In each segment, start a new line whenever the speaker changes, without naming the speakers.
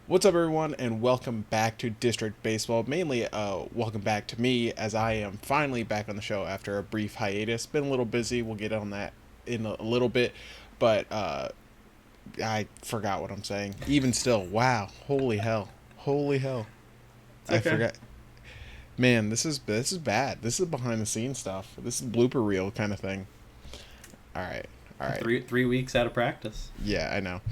What's up, everyone, and welcome back to District Baseball. Mainly, welcome back to me as I am finally back on the show after a brief hiatus. Been a little busy. We'll get on that in a little bit, but I forgot what I'm saying. Even still, wow, holy hell,
It's
I
okay.
forgot. Man, this is bad. This is behind the scenes stuff. This is blooper reel kind of thing. All right, all right.
Three weeks out of practice.
Yeah, I know.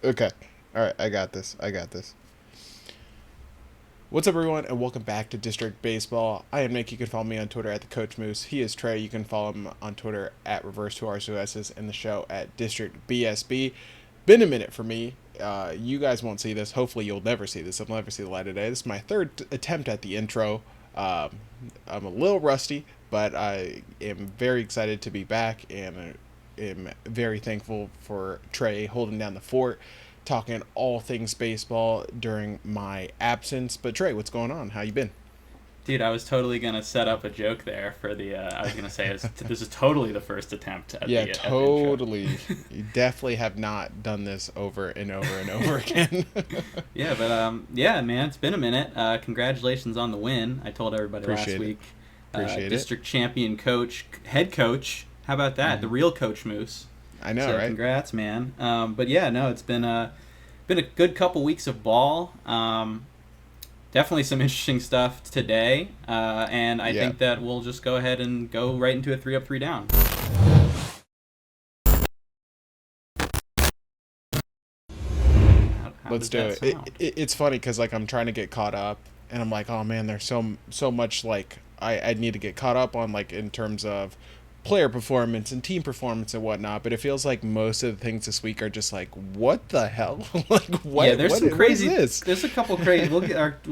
Okay, all right. I got this. What's up, everyone, and welcome back to District Baseball. I am Nick. You can follow me on Twitter at the Coach Moose. He is Trey. You can follow him on Twitter at Reverse2Rs2Ss and the show at District BSB. Been a minute for me. You guys won't see this. Hopefully, you'll never see this. I'll never see the light of day. This is my third attempt at the intro. Um, I'm a little rusty, but I am very excited to be back and am very thankful for Trey holding down the fort, talking all things baseball during my absence. But Trey, what's going on? How you been?
Dude, I was totally gonna set up a joke there for the. I was gonna say this is totally the first attempt at
Yeah,
the intro.
totally. You definitely have not done this over and over and over again.
Yeah, but yeah, man, it's been a minute. Congratulations on the win. I told everybody last
Appreciate it.
week.
Appreciate it.
District champion coach, head coach. How about that? The real Coach Moose.
I know,
So
right?
congrats, man. But yeah, no, it's been a good couple weeks of ball. Definitely some interesting stuff today, and I
Yeah.
think that we'll just go ahead and go right into a 3 up, 3 down. How
Let's
does
do
that
it.
sound?
It's funny because like I'm trying to get caught up, and I'm like, oh man, there's so much like I need to get caught up on, like in terms of player performance and team performance and whatnot. But it feels like most of the things this week are just like, what the hell? Like
Yeah, there's some
what is
crazy.
this?
There's a couple crazy. We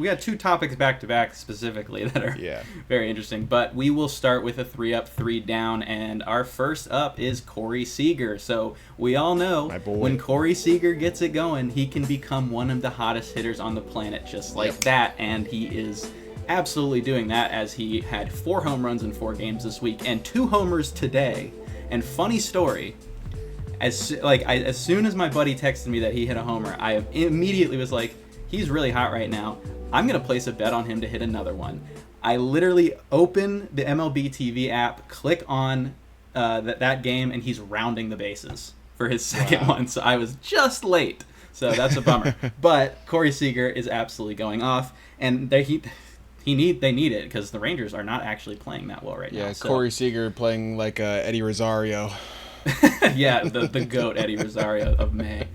got two topics back to back specifically that are
Yeah.
very interesting. But we will start with a 3 up, 3 down, and our first up is Corey Seager. So we all know
My boy.
when Corey Seager gets it going, he can become one of the hottest hitters on the planet, just like
Yep.
that. And he is absolutely doing that, as he had 4 home runs in 4 games this week and 2 homers today. And funny story, as soon as my buddy texted me that he hit a homer, I immediately was like, he's really hot right now. I'm gonna place a bet on him to hit another one. I literally open the MLB TV app, click on that game, and he's rounding the bases for his second
Wow.
one. So I was just late. So that's a bummer. But Corey Seager is absolutely going off, and they need it because the Rangers are not actually playing that well right now.
Yeah,
So,
Corey Seager playing like Eddie Rosario.
yeah, the goat Eddie Rosario of May.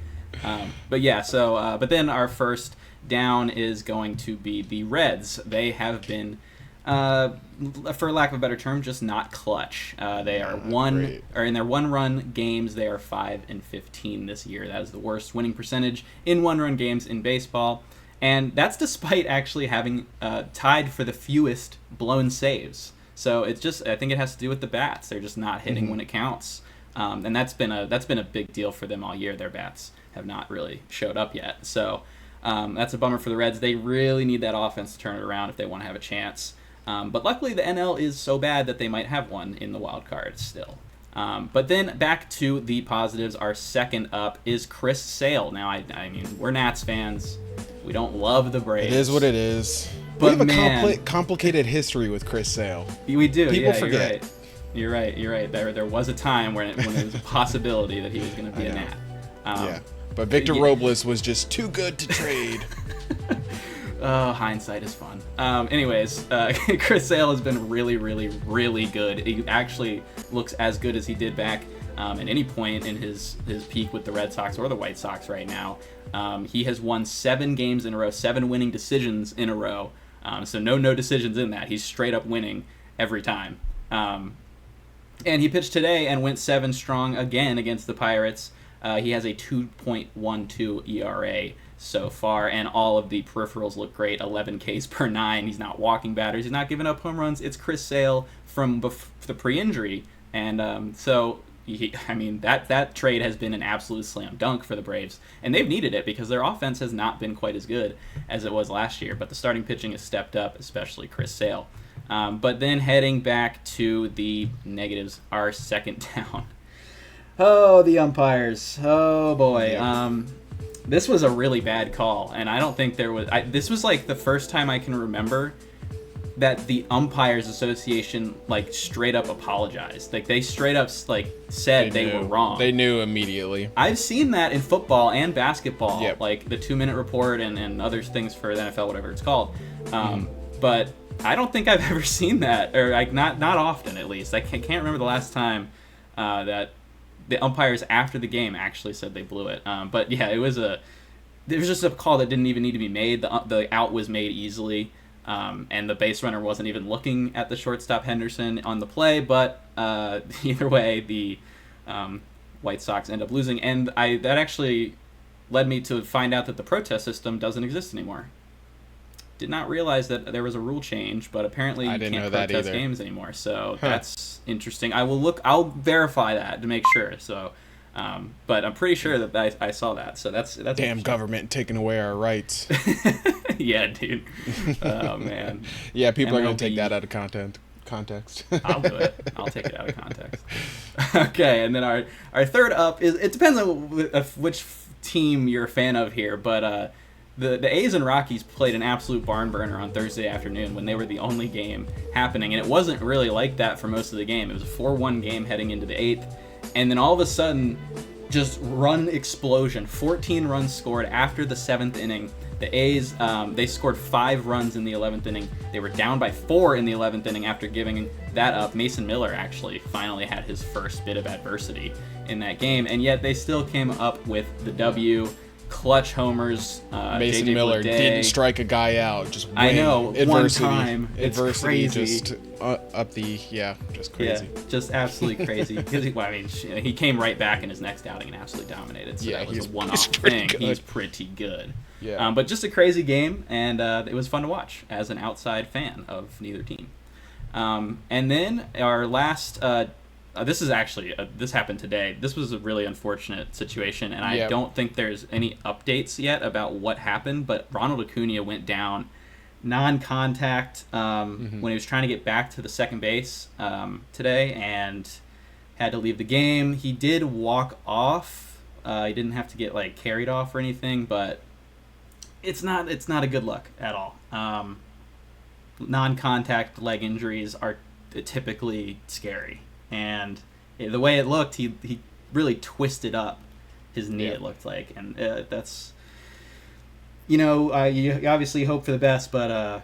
But yeah, so but then our first down is going to be the Reds. They have been, for lack of a better term, just not clutch. They are
Great.
in their 1-run games. They are 5-15 this year. That is the worst winning percentage in 1-run games in baseball. And that's despite actually having tied for the fewest blown saves. So it's just, I think it has to do with the bats. They're just not hitting when it counts, and that's been a big deal for them all year. Their bats have not really showed up yet. So that's a bummer for the Reds. They really need that offense to turn it around if they want to have a chance. But luckily the NL is so bad that they might have one in the wild card still. But then back to the positives. Our second up is Chris Sale. Now, I mean, we're Nats fans. We don't love the Braves.
It is what it is.
But
we have a
man,
complicated history with Chris Sale.
we do.
People
Yeah,
forget.
You're right. There was a time when there was a possibility that he was going to be a
know.
Nat.
Yeah. But Victor
yeah.
Robles was just too good to trade.
Oh, hindsight is fun. Anyways, Chris Sale has been really, really, really good. He actually looks as good as he did back at any point in his peak with the Red Sox or the White Sox right now. He has won 7 games in a row, 7 winning decisions in a row. So no decisions in that. He's straight up winning every time. And he pitched today and went 7 strong again against the Pirates. He has a 2.12 ERA so far, and all of the peripherals look great. 11 Ks per 9. He's not walking batters. He's not giving up home runs. It's Chris Sale from the pre-injury, and so that trade has been an absolute slam dunk for the Braves, and they've needed it because their offense has not been quite as good as it was last year. But the starting pitching has stepped up, especially Chris Sale. But then heading back to the negatives, our second down. Oh, the umpires. Oh boy. This was a really bad call, and I don't think there was. This was like the first time I can remember that the Umpires Association like straight up apologized. Like they straight up like said they were wrong.
They knew immediately.
I've seen that in football and basketball,
Yep.
like the 2-minute report and other things for the NFL, whatever it's called. But I don't think I've ever seen that, or like not often at least. I can't remember the last time that the umpires after the game actually said they blew it. But yeah, it was just a call that didn't even need to be made. The out was made easily. And the base runner wasn't even looking at the shortstop Henderson on the play, but either way, the White Sox end up losing, and that actually led me to find out that the protest system doesn't exist anymore. Did not realize that there was a rule change, but apparently you can't protest games anymore. So that's interesting. I'll verify that to make sure. So. But I'm pretty sure that I saw that, so that's
damn government taking away our rights.
Yeah, dude. Oh man.
Yeah, people are gonna take that out of context.
I'll do it. I'll take it out of context. Okay, and then our third up is, it depends on which team you're a fan of here, but the A's and Rockies played an absolute barn burner on Thursday afternoon when they were the only game happening, and it wasn't really like that for most of the game. It was a 4-1 game heading into the 8th. And then all of a sudden, just run explosion. 14 runs scored after the 7th inning. The A's, they scored 5 runs in the 11th inning. They were down by 4 in the 11th inning after giving that up. Mason Miller actually finally had his first bit of adversity in that game. And yet they still came up with the W. Clutch homers.
Mason
JJ
Miller
Bleday
didn't strike a guy out. Just
I know,
adversity.
one time. It's
adversity
crazy.
Just up the just crazy.
Yeah, just absolutely crazy. Because he came right back in his next outing and absolutely dominated. So
yeah,
that was a one-off
he's
thing.
good.
He's pretty good.
Yeah.
But just a crazy game, and it was fun to watch as an outside fan of neither team. And then our last. This is actually this happened today. This was a really unfortunate situation, and I don't think there's any updates yet about what happened. But Ronald Acuna went down, non-contact, when he was trying to get back to the second base today, and had to leave the game. He did walk off. He didn't have to get carried off or anything, but it's not a good look at all. Non-contact leg injuries are typically scary. And the way it looked, he really twisted up his knee, it looked like. And that's, you obviously hope for the best, but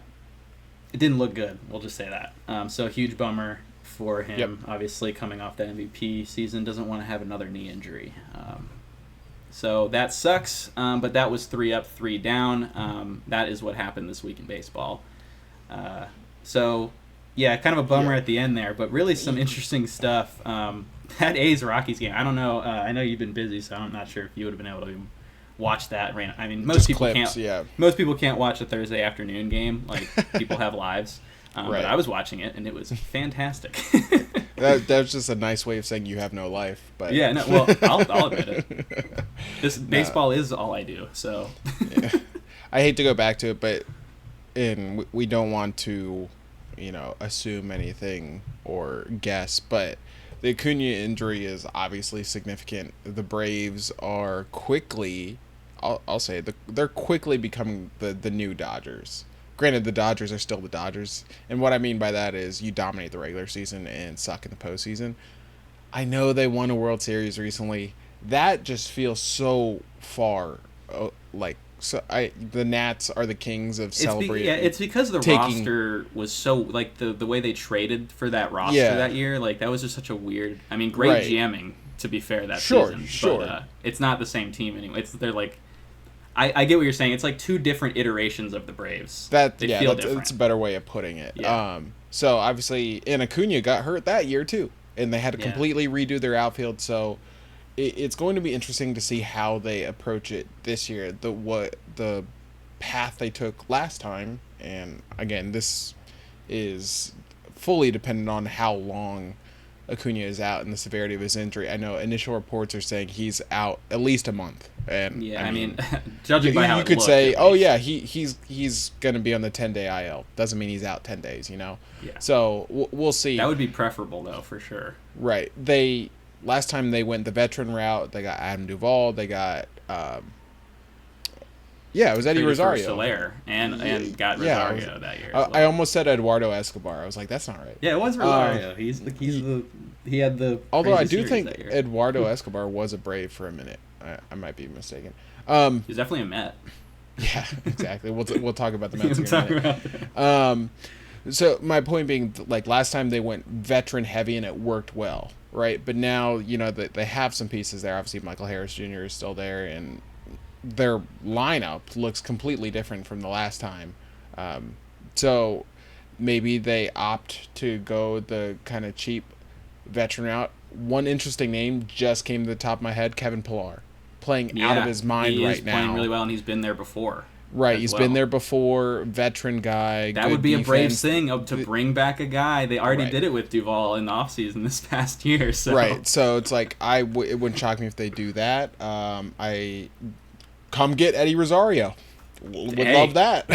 it didn't look good. We'll just say that. So huge bummer for him.
Yep.
Obviously coming off that MVP season, doesn't want to have another knee injury. So that sucks, but that was 3 up, 3 down. That is what happened this week in baseball. Yeah, kind of a bummer at the end there, but really some interesting stuff. That A's-Rockies game, I don't know. I know you've been busy, so I'm not sure if you would have been able to watch that. I mean, most people can't. Most people can't watch a Thursday afternoon game. People have lives.
Right.
But I was watching it, and it was fantastic.
That's just a nice way of saying you have no life. But
yeah, no. Well, I'll admit it. Baseball is all I do. So.
Yeah. I hate to go back to it, but we don't want to, assume anything or guess, but the Acuna injury is obviously significant. The Braves are quickly, I'll say, they're quickly becoming the new Dodgers. Granted, the Dodgers are still the Dodgers, and what I mean by that is you dominate the regular season and suck in the postseason. I know they won a World Series recently. That just feels so far, the Nats are the kings of celebrating.
It's because the roster was so the way they traded for that roster that year. That was just such a weird. I mean, great GMing to be fair that season. Sure. But it's not the same team anymore. I get what you're saying. It's like 2 different iterations of the Braves. They feel different.
That's a better way of putting it.
Yeah.
So obviously, and Acuna got hurt that year too, and they had to completely redo their outfield. So it's going to be interesting to see how they approach it this year. The path they took last time, and again, this is fully dependent on how long Acuna is out and the severity of his injury. I know initial reports are saying he's out at least a month. And
I mean judging by how
you could say, he's going to be on the 10-day IL. Doesn't mean he's out 10 days, Yeah. So we'll see.
That would be preferable though, for sure.
Right. Last time they went the veteran route. They got Adam Duvall. They got Yeah, it was Eddie
traded for
Rosario.
Soler and got Rosario that year.
I almost said Eduardo Escobar. I was like, that's not right.
Yeah, it was Rosario. He had the.
Although I do
series
think
that year.
Eduardo Escobar was a Brave for a minute. I might be mistaken.
He's definitely a Met.
Yeah, exactly. We'll talk about the Mets in a minute. So my point being, like last time they went veteran heavy and it worked well, right? But now they have some pieces there. Obviously, Michael Harris Jr. is still there, and their lineup looks completely different from the last time. So maybe they opt to go the kind of cheap veteran route. One interesting name just came to the top of my head: Kevin Pillar, playing out of his mind right now.
He's playing really well, and he's been there before.
Right, he's been there before, veteron guy.
That would be a Braves thing to bring back a guy. They already did it with Duvall in the offseason this past year. So.
Right, so it's like it wouldn't shock me if they do that. I come get Eddie Rosario. Would love that.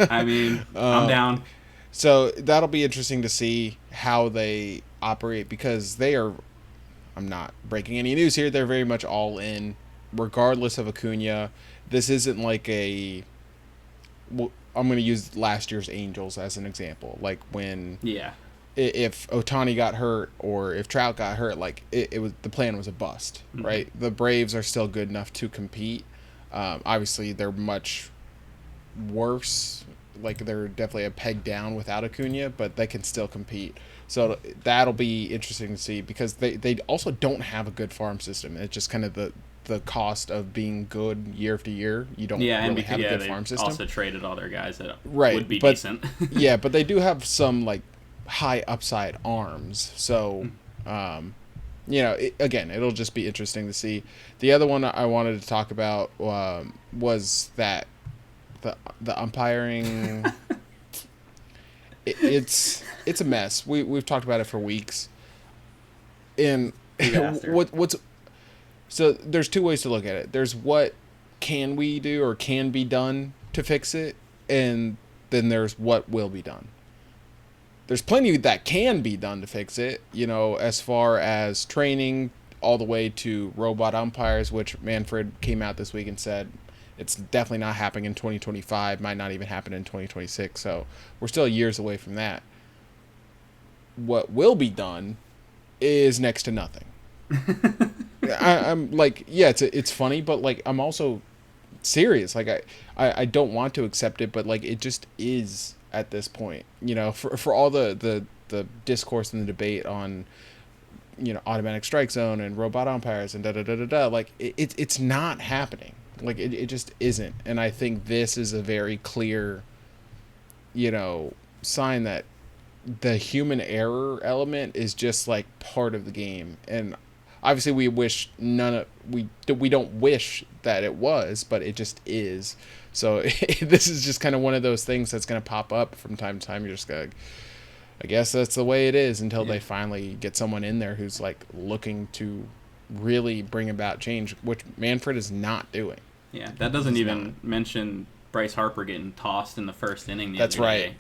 I mean, I'm down.
So that'll be interesting to see how they operate because they are. I'm not breaking any news here. They're very much all in, regardless of Acuna. This isn't like a. Well, I'm going to use last year's Angels as an example. Like when.
Yeah.
If Ohtani got hurt or if Trout got hurt, like it was the plan was a bust, right? The Braves are still good enough to compete. Obviously, they're much worse. Like they're definitely a peg down without Acuna, but they can still compete. So that'll be interesting to see because they also don't have a good farm system. It's just kind of the cost of being good year after year. You don't really have a good farm system.
Also traded all their guys that would be decent.
Yeah, but they do have some like high upside arms. So, again, it'll just be interesting to see. The other one I wanted to talk about was that the umpiring. It's a mess. We've talked about it for weeks. And what's so there's two ways to look at it. There's what can we do or can be done to fix it, and then there's what will be done. There's plenty that can be done to fix it, as far as training all the way to robot umpires, which Manfred came out this week and said it's definitely not happening in 2025, might not even happen in 2026, so we're still years away from that. What will be done is next to nothing. I'm like, yeah, it's funny, but like I'm also serious. Like I don't want to accept it, but like it just is at this point. For all the discourse and the debate on automatic strike zone and robot umpires and da like it's not happening. Like it just isn't. And I think this is a very clear sign that the human error element is just like part of the game. And obviously we wish we don't wish that it was, but it just is. So this is just kind of one of those things that's going to pop up from time to time. You're just going to, I guess that's the way it is until they finally get someone in there who's like looking to really bring about change, which Manfred is not doing.
Yeah, that doesn't even mention Bryce Harper getting tossed in the first inning the
other
day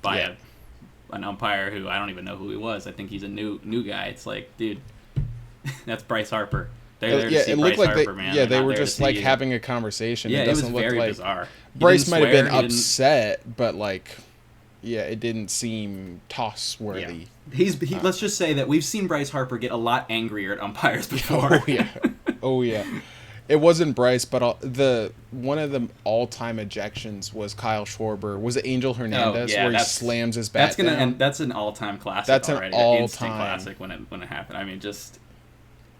by an umpire who I don't even know who he was. I think he's a new guy. It's like, dude, that's Bryce Harper. They're there to see Bryce Harper, man.
Yeah, they were just like having a conversation.
Yeah,
it doesn't
was very
look
bizarre.
Bryce might have been upset, but like, yeah, it didn't seem toss-worthy.
Yeah. Let's just say that we've seen Bryce Harper get a lot angrier at umpires before.
Oh yeah. It wasn't Bryce, but one of the all-time ejections was Kyle Schwarber. Was it Angel Hernandez where he slams his bat down?
And that's an all-time classic.
That's
already.
An all-time
instant classic when it happened. I mean, just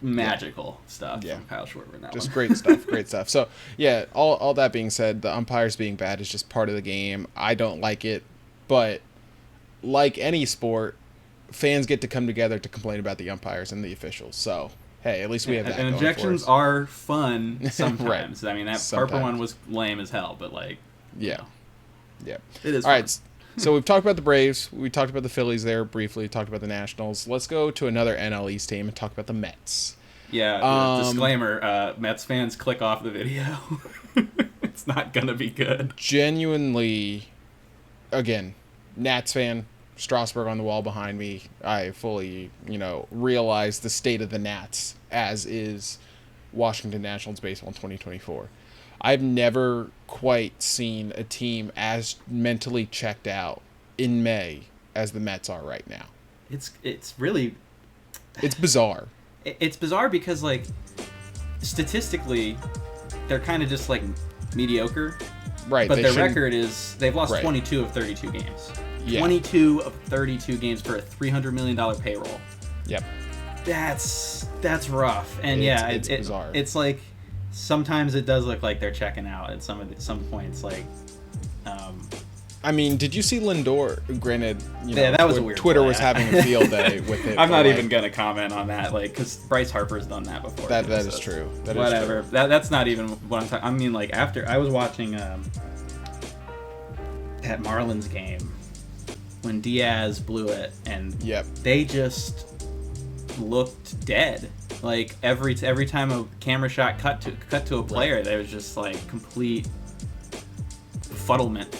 magical stuff from Kyle Schwarber in that
just
one.
Great stuff. So yeah, all that being said, the umpires being bad is just part of the game. I don't like it, but like any sport, fans get to come together to complain about the umpires and the officials. So. Hey, at least we have that.
And ejections are fun sometimes.
Right.
I mean, that Harper one was lame as hell, but like,
yeah.
It is.
All right. So we've talked about the Braves. We talked about the Phillies there briefly. Talked about the Nationals. Let's go to another NL East team and talk about the Mets.
Yeah. Disclaimer: Mets fans, click off the video. It's not gonna be good.
Genuinely, again, Nats fan. Strasburg on the wall behind me. I fully, realize the state of the Nats as is Washington Nationals baseball in 2024. I've never quite seen a team as mentally checked out in May as the Mets are right now.
It's really
It's bizarre.
it's bizarre because like statistically they're kind of just like mediocre.
Right.
But their record is they've lost
right.
22 of 32 games.
Yeah.
22 of 32 games for a $300 million payroll.
Yep.
That's rough. And
it's bizarre.
It's like sometimes it does look like they're checking out at some points. Like,
I mean, did you see Lindor? Granted,
that was a weird
Twitter
play.
was having a field day with it.
I'm not even gonna comment on that, like, because Bryce Harper's done that before.
That is true.
Whatever.
Is true.
That's not even what I'm talking. I mean, like after I was watching that Marlins game when Diaz blew it, and they just looked dead. Like every time a camera shot cut to a player, there was just like complete befuddlement.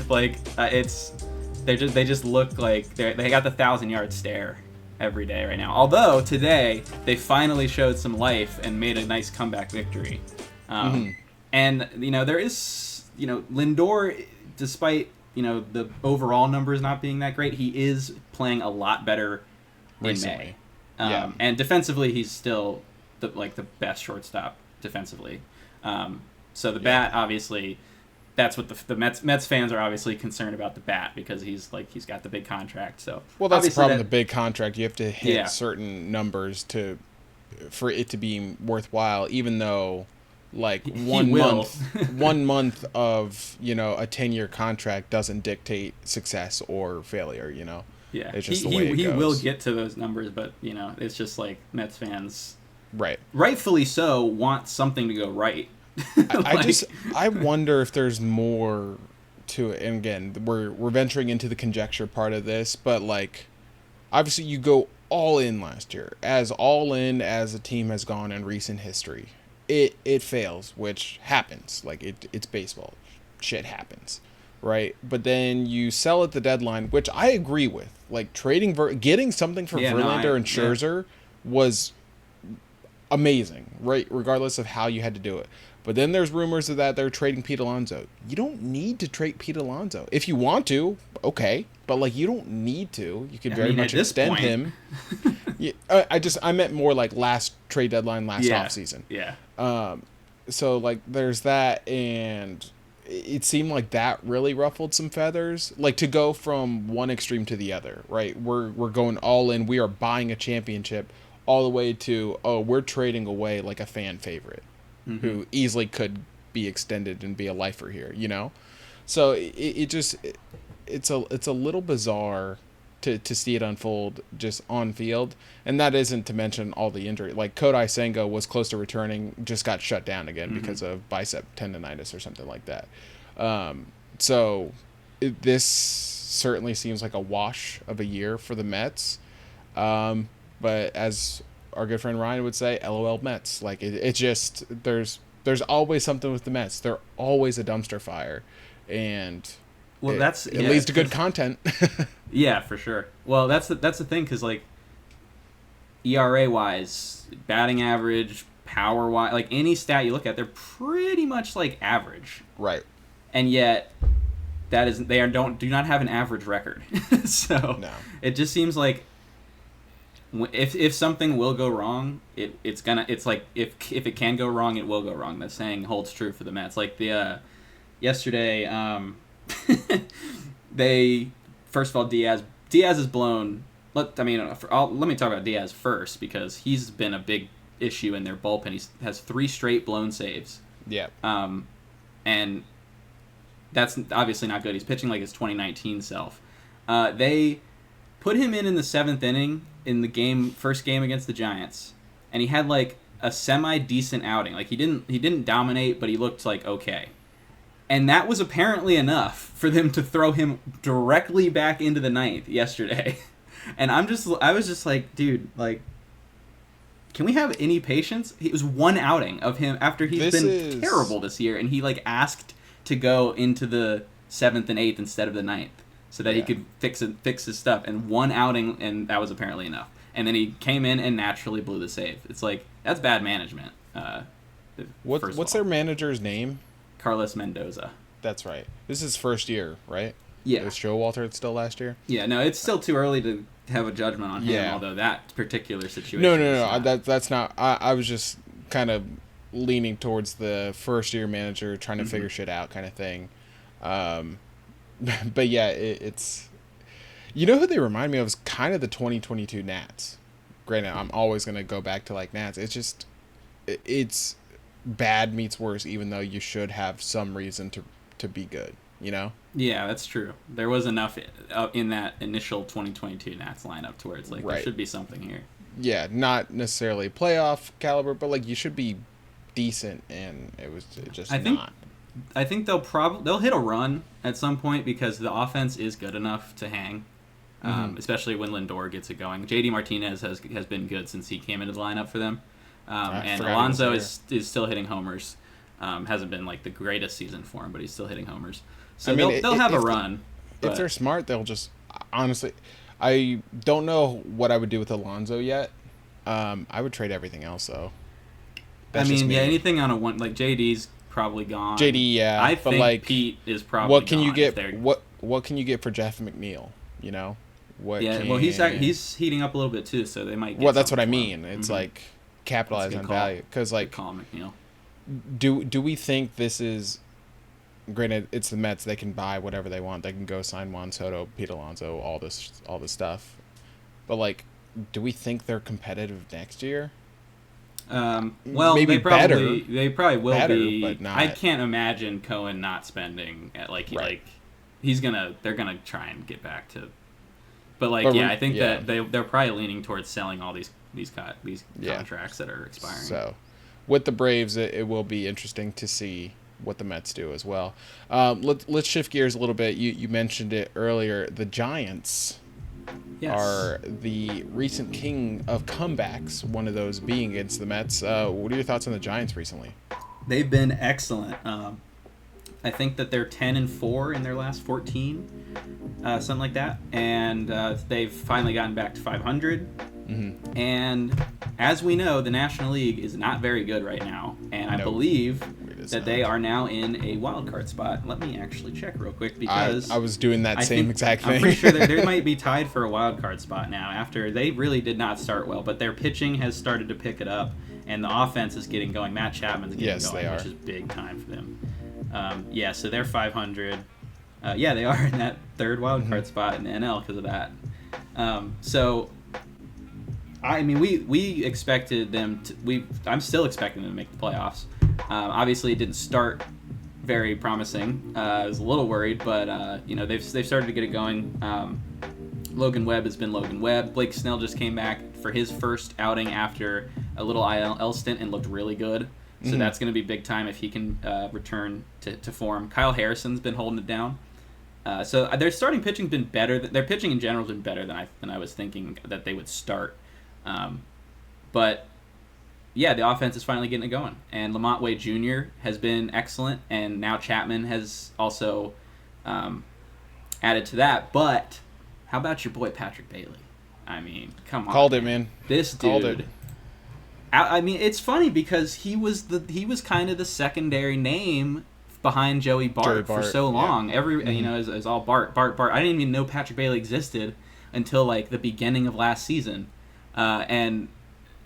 Like they just look like they got the 1,000-yard stare every day right now. Although today they finally showed some life and made a nice comeback victory. And there is Lindor, despite the overall numbers not being that great, he is playing a lot better recently. In May. And defensively, he's still the best shortstop defensively. So the bat, obviously, that's what the Mets fans are obviously concerned about, the bat, because he's got the big contract. So
that's the problem. The big contract, you have to hit certain numbers for it to be worthwhile. Even though, like one month of a 10-year contract doesn't dictate success or failure.
Yeah,
it's just the way it goes.
He will get to those numbers, but it's just like Mets fans,
right?
Rightfully so, want something to go right.
I wonder if there's more to it. And again, we're venturing into the conjecture part of this, but like, obviously you go all in last year, as all in as a team has gone in recent history. It fails, which happens. Like it's baseball, shit happens, right? But then you sell at the deadline, which I agree with. Like getting something for Verlander and Scherzer was amazing, right? Regardless of how you had to do it. But then there's rumors of that they're trading Pete Alonso. You don't need to trade Pete Alonso. If you want to, okay. But, like, you don't need to. You could very much extend him. I meant more like last trade deadline, last offseason.
Yeah.
So, like, there's that, and it seemed like that really ruffled some feathers. Like, to go from one extreme to the other, right? We're going all in. We are buying a championship, all the way to, we're trading away like a fan favorite. Mm-hmm. Who easily could be extended and be a lifer here, So it's a little bizarre to see it unfold just on field, and that isn't to mention all the injury. Like Kodai Senga was close to returning, just got shut down again because of bicep tendonitis or something like that. So this certainly seems like a wash of a year for the Mets, but as our good friend Ryan would say, LOL Mets. Like it's just there's always something with the Mets. They're always a dumpster fire, and it leads to good content.
Yeah, for sure. Well, that's the thing, because like ERA wise, batting average, power wise, like any stat you look at, they're pretty much like average.
Right.
And yet do not have an average record. So It just seems like if something will go wrong, it's like if it can go wrong, it will go wrong. That saying holds true for the Mets. Like the yesterday, they first of all Diaz is blown. Let me talk about Diaz first, because he's been a big issue in their bullpen. He has 3 straight blown saves.
Yeah.
And that's obviously not good. He's pitching like his 2019 self. They put him in the 7th inning in the first game against the Giants, and he had like a semi-decent outing. Like he didn't dominate, but he looked like okay. And that was apparently enough for them to throw him directly back into the 9th yesterday. And I was just like, dude, like, can we have any patience? It was one outing of him after he's been terrible this year, and he like asked to go into the 7th and 8th instead of the 9th. So that he could fix his stuff, and one outing, and that was apparently enough. And then he came in and naturally blew the save. It's like, that's bad management.
What's their manager's name?
Carlos Mendoza.
That's right. This is his first year, right?
Yeah.
Was Showalter still last year?
Yeah, no, it's still too early to have a judgment on him,
Yeah.
although that particular situation...
No. That's not... I was just kind of leaning towards the first-year manager trying to figure shit out kind of thing. But yeah, it's... You know who they remind me of is kind of the 2022 Nats. Granted, I'm always going to go back to, like, Nats. It's just... It's bad meets worse, even though you should have some reason to be good, you know?
Yeah, that's true. There was enough in that initial 2022 Nats lineup to where it's like, there should be something here.
Yeah, not necessarily playoff caliber, but, like, you should be decent, and it was just not.
I think they'll hit a run at some point because the offense is good enough to hang, especially when Lindor gets it going. JD Martinez has been good since he came into the lineup for them. And Alonso is still hitting homers. Hasn't been like the greatest season for him, but he's still hitting homers. So they'll have a run.
If they're smart, they'll just... Honestly, I don't know what I would do with Alonso yet. I would trade everything else, though.
Anything on a one... Like, JD's probably gone.
JD, yeah.
I think like, Pete is probably
what can
gone
you get? What can you get for Jeff McNeil, you know?
He's heating up a little bit, too, so they might get...
Well, that's what I mean. It's like... capitalize on value, because like
McNeil.
Do we think this is... Granted, it's the Mets, they can buy whatever they want, they can go sign Juan Soto, Pete Alonso, all this stuff, but like, do we think they're competitive next year?
Well,
maybe
they probably will be,
but not...
I can't imagine Cohen not spending at they're gonna try and get back to, I think that they're probably leaning towards selling all these contracts that are expiring.
So, with the Braves, it will be interesting to see what the Mets do as well. Let's shift gears a little bit. You mentioned it earlier. The Giants are the recent king of comebacks. One of those being against the Mets. What are your thoughts on the Giants recently?
They've been excellent. I think that they're 10-4 in their last 14, something like that, and they've finally gotten back to 500. And as we know, the National League is not very good right now, and I believe that they are now in a wild card spot. Let me actually check real quick, because
I was doing that same exact thing.
I'm pretty sure they might be tied for a wild card spot now after they really did not start well, but their pitching has started to pick it up, and the offense is getting going. Matt Chapman's getting going, which is big time for them. So they're 500. They are in that third wild card spot in the NL because of that. We expected them to. I'm still expecting them to make the playoffs. Obviously, it didn't start very promising. I was a little worried, but they've started to get it going. Logan Webb has been Logan Webb. Blake Snell just came back for his first outing after a little IL stint and looked really good. So that's going to be big time if he can return to form. Kyle Harrison's been holding it down. So their starting pitching been better. Their pitching in general has been better than I was thinking that they would start. But the offense is finally getting it going. And Lamont Wade Jr. has been excellent, and now Chapman has also added to that. But how about your boy Patrick Bailey? I mean, come on.
Called it, man.
This dude. I mean, it's funny because he was kind of the secondary name behind Joey Bart for so long. Yeah. Is all Bart. I didn't even know Patrick Bailey existed until like the beginning of last season, and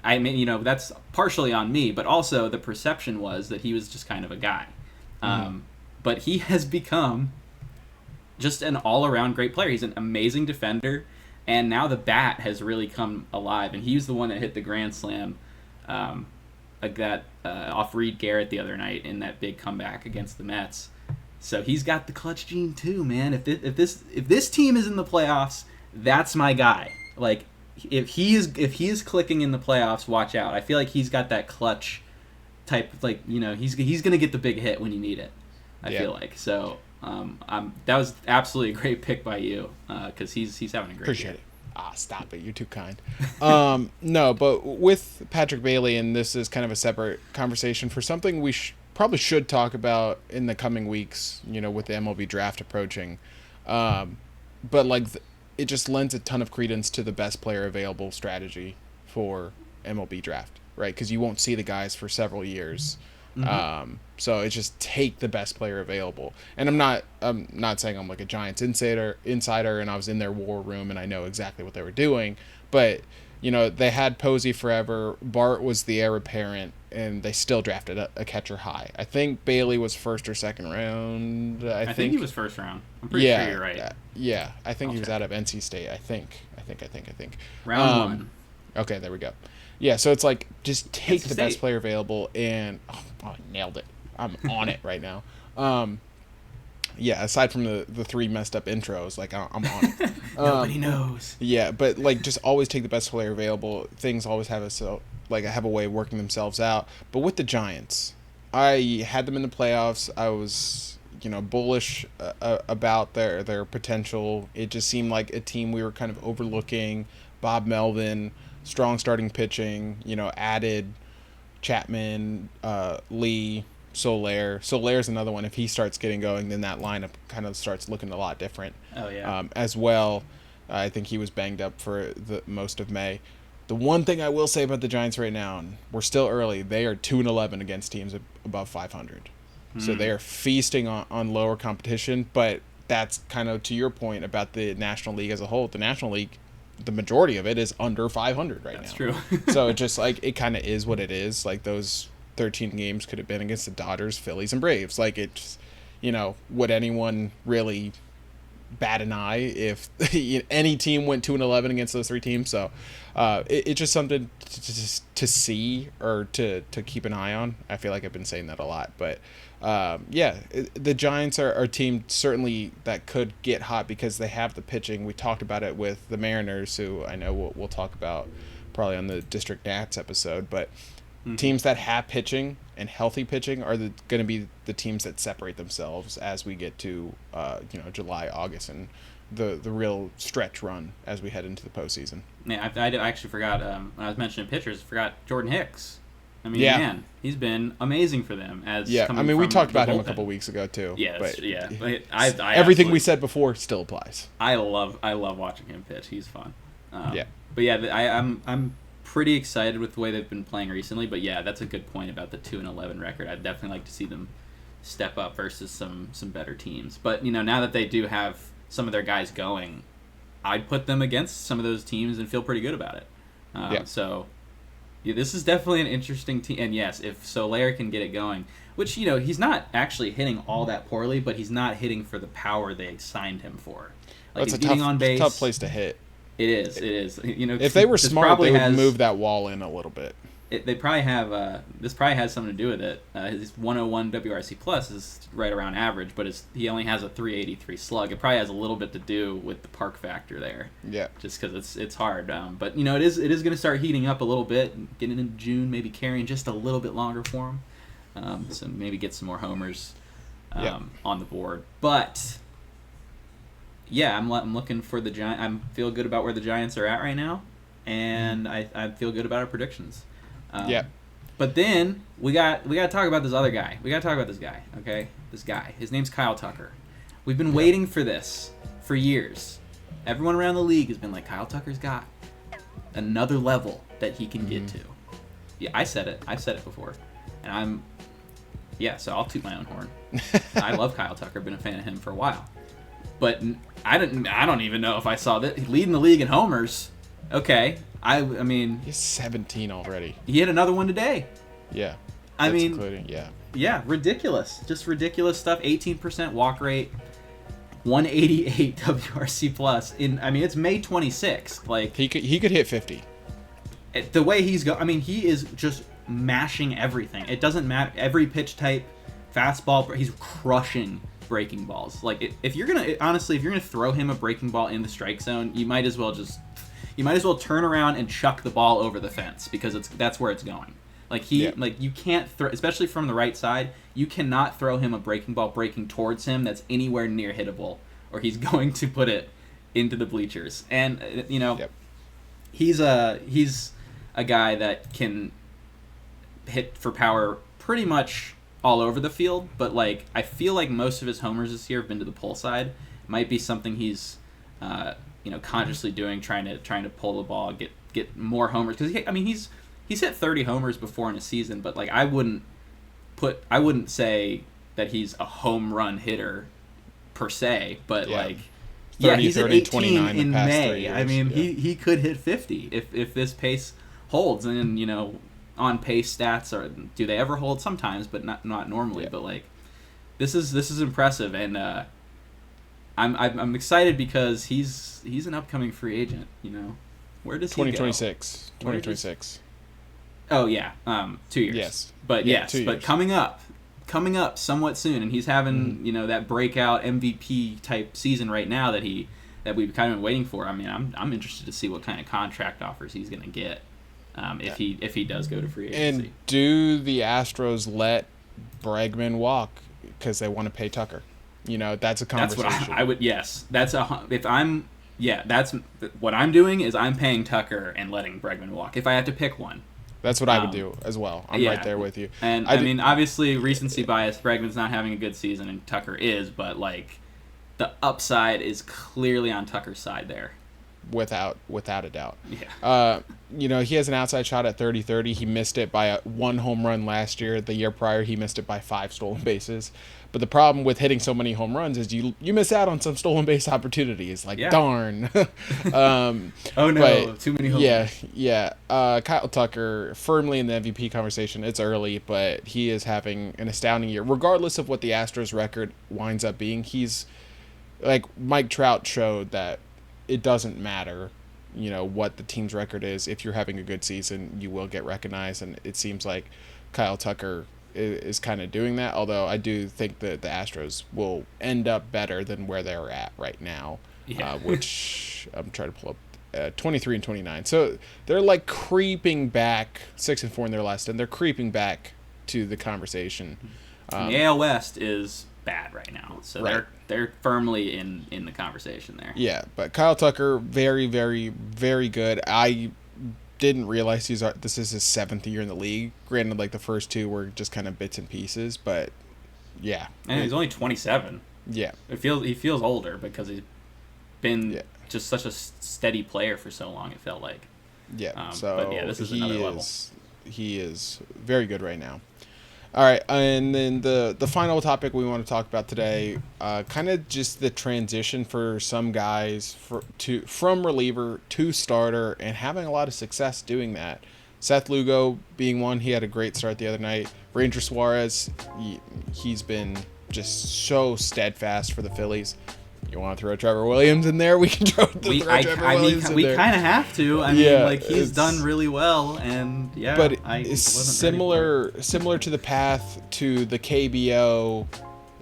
I mean, that's partially on me, but also the perception was that he was just kind of a guy. But he has become just an all-around great player. He's an amazing defender, and now the bat has really come alive, and he's the one that hit the grand slam. Off Reed Garrett the other night in that big comeback against the Mets. So he's got the clutch gene too, man. If this team is in the playoffs, that's my guy. Like if he is clicking in the playoffs, watch out. I feel like he's got that clutch type. He's gonna get the big hit when you need it. I feel like so. That was absolutely a great pick by you because he's having a great
Appreciate
year.
it. Stop it. You're too kind. No, but with Patrick Bailey, and this is kind of a separate conversation for something we probably should talk about in the coming weeks, with the MLB draft approaching. But it just lends a ton of credence to the best player available strategy for MLB draft, right? Because you won't see the guys for several years. So it's just take the best player available. And I'm not saying I'm like a Giants insider, and I was in their war room and I know exactly what they were doing, but they had Posey forever. Bart was the heir apparent, and they still drafted a catcher high. I think Bailey was first or second round. I think
he was first round. I'm pretty sure you're right.
Yeah, I think he was out of NC State. I think.
Round one.
Okay, there we go. Yeah, so it's like just take the best player available, and I nailed it. I'm on it right now. Yeah, aside from the three messed up intros, like I'm on it.
Nobody knows.
Yeah, but like just always take the best player available. Things always have have a way of working themselves out. But with the Giants, I had them in the playoffs. I was bullish about their potential. It just seemed like a team we were kind of overlooking. Bob Melvin, strong starting pitching. Added Chapman, Lee. Solaire's another one. If he starts getting going, then that lineup kind of starts looking a lot different.
Oh yeah.
As well, I think he was banged up for the most of May. The one thing I will say about the Giants right now, and we're still early, they are 2-11 against teams above 500. So they are feasting on lower competition. But that's kind of to your point about the National League as a whole. The National League, the majority of it is under 500 right now.
That's true.
So it just it kind of is what it is. Like those 13 games could have been against the Dodgers, Phillies, and Braves. Like it's, would anyone really bat an eye if any team went 2-11 against those three teams? So it's just something to see or to keep an eye on. I feel like I've been saying that a lot, but the Giants are a team certainly that could get hot because they have the pitching. We talked about it with the Mariners, who I know we'll talk about probably on the District Nats episode, but teams that have pitching and healthy pitching are going to be the teams that separate themselves as we get to July, August, and the real stretch run as we head into the postseason.
Yeah, I actually forgot when I was mentioning pitchers. I forgot Jordan Hicks. I mean, man, he's been amazing for them.
We talked about him a couple weeks ago too.
Yeah,
but
I
everything we said before still applies.
I love watching him pitch. He's fun.
But
I'm pretty excited with the way they've been playing recently, but yeah, that's a good point about the 2-11 record. I'd definitely like to see them step up versus some better teams. But now that they do have some of their guys going, I'd put them against some of those teams and feel pretty good about it. So this is definitely an interesting team. And yes, if Soler can get it going, which he's not actually hitting all that poorly, but he's not hitting for the power they signed him for. Like
it's
he's getting on base.
Tough place to hit.
It is.
If they were smart, they would move that wall in a little bit.
They probably have. This probably has something to do with it. His 101 WRC plus is right around average, but he only has a 383 slug. It probably has a little bit to do with the park factor there.
Yeah.
Just because it's hard. But it is going to start heating up a little bit, getting into June, maybe carrying just a little bit longer for him. So maybe get some more homers on the board, but. Yeah, I'm looking for the Giants. I feel good about where the Giants are at right now, and I feel good about our predictions. But then we got to talk about this other guy. We got to talk about this guy. Okay, this guy. His name's Kyle Tucker. We've been waiting for this for years. Everyone around the league has been like, Kyle Tucker's got another level that he can get to. Yeah, I said it. I've said it before, and so I'll toot my own horn. I love Kyle Tucker. Been a fan of him for a while. But I don't even know if I saw that leading the league in homers. Okay, I mean
he's 17 already.
He hit another one today.
Yeah,
including ridiculous, just ridiculous stuff. 18% walk rate, 188 WRC plus. It's May 26th. Like
he could hit 50.
The way he's he is just mashing everything. It doesn't matter. Every pitch type, fastball, he's crushing breaking balls. Like if you're gonna throw him a breaking ball in the strike zone, you might as well turn around and chuck the ball over the fence because that's where it's going. Like you can't throw, especially from the right side, you cannot throw him a breaking ball breaking towards him that's anywhere near hittable, or he's going to put it into the bleachers. And he's a guy that can hit for power pretty much all over the field, but like I feel like most of his homers this year have been to the pull side. Might be something he's consciously doing, trying to pull the ball, get more homers, because he's hit 30 homers before in a season, but like I wouldn't I wouldn't say that he's a home run hitter per se, but like
30,
he's
30,
at 18
29
in
the past 3
May.
years.
I mean,
yeah.
he could hit 50 if this pace holds, and on pace stats do they ever hold? Sometimes, but not normally.
Yeah.
But like this is impressive, and I'm excited because he's an upcoming free agent. Where does he go?
2026. 2026.
Oh yeah, 2 years.
Yes,
but
yeah,
yes,
2
but
years.
coming up somewhat soon, and he's having that breakout MVP type season right now that we've kind of been waiting for. I mean, I'm interested to see what kind of contract offers he's going to get if he does go to free agency.
And do the Astros let Bregman walk because they want to pay Tucker? That's a conversation.
That's what I would. Yes, that's that's what I'm doing is I'm paying Tucker and letting Bregman walk if I have to pick one.
That's what I would do as well. I'm right there with you.
And I mean, obviously, recency bias. Bregman's not having a good season, and Tucker is, but like, the upside is clearly on Tucker's side there.
Without a doubt.
Yeah.
He has an outside shot at 30-30. He missed it by 1 home run last year. The year prior, he missed it by 5 stolen bases. But the problem with hitting so many home runs is you miss out on some stolen base opportunities. Like, darn.
Oh, no. Too many home runs.
Yeah. Kyle Tucker, firmly in the MVP conversation. It's early, but he is having an astounding year. Regardless of what the Astros record winds up being, he's, like Mike Trout showed, that it doesn't matter, what the team's record is. If you're having a good season, you will get recognized, and it seems like Kyle Tucker is kind of doing that, although I do think that the Astros will end up better than where they're at right now, which I'm trying to pull up 23 and 29. So they're like creeping back, 6-4 in their last 10. They're creeping back to the conversation.
The AL West is bad right now, so
right.
they're firmly in the conversation there.
Yeah, but Kyle Tucker, very, very, very good. I didn't realize this is his 7th year in the league. Granted, like the first 2 were just kind of bits and pieces, but yeah.
And he's only 27.
Yeah.
He feels older because he's been just such a steady player for so long. It felt like.
Yeah.
But yeah, this is another level.
He is very good right now. All right, and then the final topic we want to talk about today, kind of just the transition for some guys from reliever to starter and having a lot of success doing that. Seth Lugo being one, he had a great start the other night. Ranger Suarez, he's been just so steadfast for the Phillies. You want to throw Trevor Williams in there? We can throw Trevor Williams in there.
We kind of have to. I mean, like, he's done really well, and
but it's similar to the path to the KBO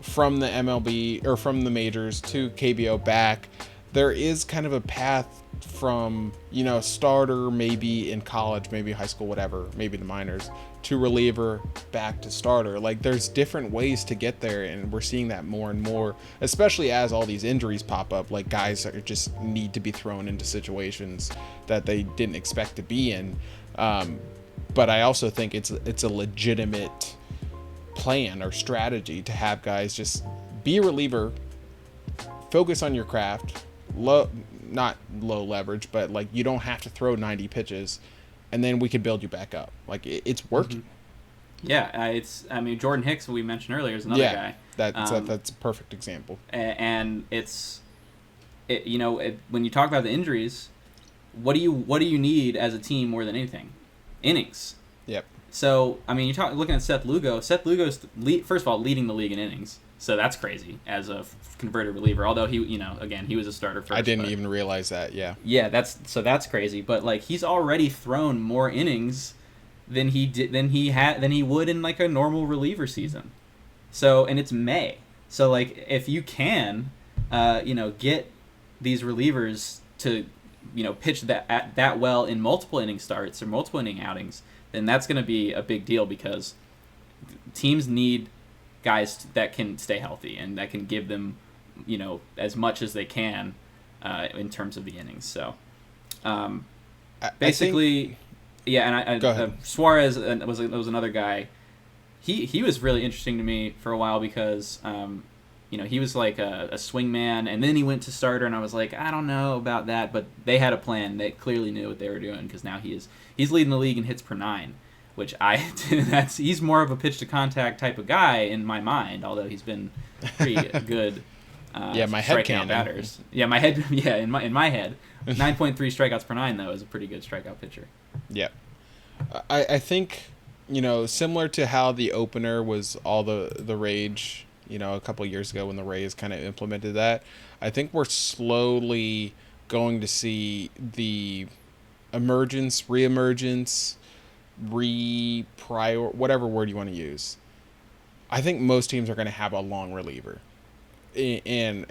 from the MLB or from the majors to KBO back. There is kind of a path from starter, maybe in college, maybe high school, whatever, maybe the minors, to reliever, back to starter. Like, there's different ways to get there, and we're seeing that more and more, especially as all these injuries pop up. Like, guys are just need to be thrown into situations that they didn't expect to be in. But I also think it's a legitimate plan or strategy to have guys just be a reliever, focus on your craft, not low leverage, but like you don't have to throw 90 pitches, and then we can build you back up. Like, it's working.
Yeah, I mean, Jordan Hicks, who we mentioned earlier, is another guy.
That's a perfect example.
And when you talk about the injuries, what do you need as a team more than anything? Innings.
Yep.
So, I mean, looking at Seth Lugo. Seth Lugo's first of all leading the league in innings. So that's crazy as a converted reliever. Although he was a starter first.
I didn't even realize that. Yeah.
Yeah, that's crazy. But like, he's already thrown more innings than he would in like a normal reliever season. So, and it's May. So like, if you can, get these relievers to, pitch that well in multiple inning starts or multiple inning outings, then that's going to be a big deal because teams need guys that can stay healthy and that can give them, as much as they can in terms of the innings. So, basically, Suarez was another guy. He was really interesting to me for a while because, he was like a swing man, and then he went to starter, and I was like, I don't know about that, but they had a plan. They clearly knew what they were doing because now he's leading the league in hits per 9. which he's more of a pitch to contact type of guy in my mind, although he's been pretty good.
My head
strikeout batters. Yeah, my head. Yeah, in my head, 9.3 strikeouts per nine though is a pretty good strikeout pitcher.
Yeah, I think similar to how the opener was all the rage. A couple of years ago when the Rays kind of implemented that, I think we're slowly going to see the reemergence, whatever word you want to use. I think most teams are going to have a long reliever. And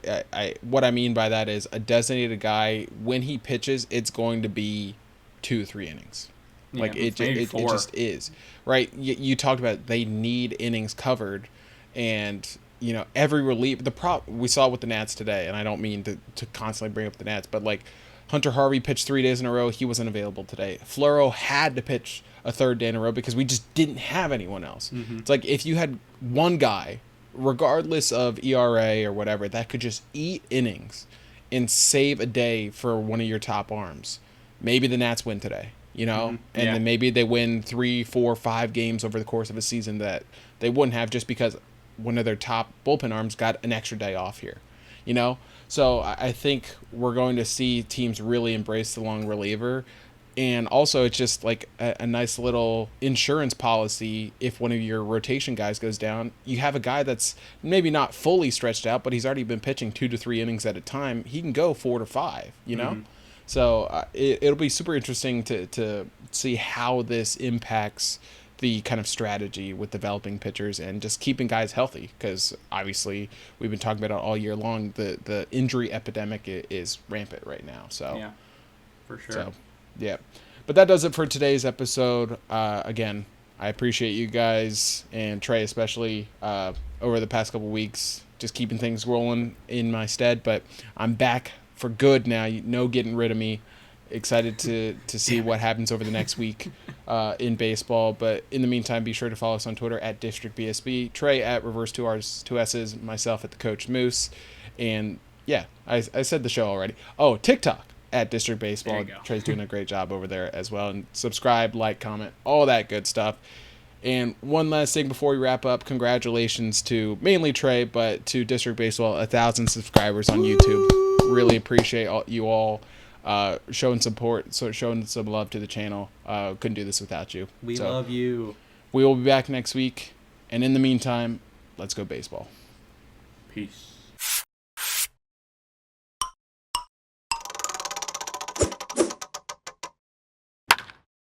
what I mean by that is a designated guy, when he pitches, it's going to be 2-3 innings.
Yeah,
Like it just is. Right? You talked about they need innings covered, and every relief. We saw it with the Nats today, and I don't mean to constantly bring up the Nats, but like Hunter Harvey pitched 3 days in a row. He wasn't available today. Floro had to pitch a 3rd day in a row because we just didn't have anyone else.
Mm-hmm.
It's like if you had one guy, regardless of ERA or whatever, that could just eat innings and save a day for one of your top arms. Maybe the Nats win today,
Mm-hmm.
and then maybe they win 3, 4, 5 games over the course of a season that they wouldn't have just because one of their top bullpen arms got an extra day off here, So I think we're going to see teams really embrace the long reliever. And also it's just like a nice little insurance policy. If one of your rotation guys goes down, you have a guy that's maybe not fully stretched out, but he's already been pitching 2 to 3 innings at a time. He can go 4 to 5,
Mm-hmm.
So it'll be super interesting to see how this impacts the kind of strategy with developing pitchers and just keeping guys healthy, because obviously we've been talking about it all year long. The injury epidemic is rampant right now. So
yeah, for sure.
So, yeah, but that does it for today's episode. Again, I appreciate you guys and Trey especially over the past couple weeks, just keeping things rolling in my stead. But I'm back for good now. No getting rid of me. Excited to see what happens over the next week in baseball. But in the meantime, be sure to follow us on Twitter at DistrictBSB, Trey at Reverse 2 R's 2 S's, myself at the Coach Moose. And yeah, I said the show already. Oh, TikTok at District Baseball. Trey's doing a great job over there as well. And subscribe, like, comment, all that good stuff. And one last thing before we wrap up, congratulations to mainly Trey, but to District Baseball, 1,000 subscribers on YouTube. Really appreciate you all showing support, showing some love to the channel. Couldn't do this without you.
We love you.
We will be back next week. And in the meantime, let's go baseball.
Peace.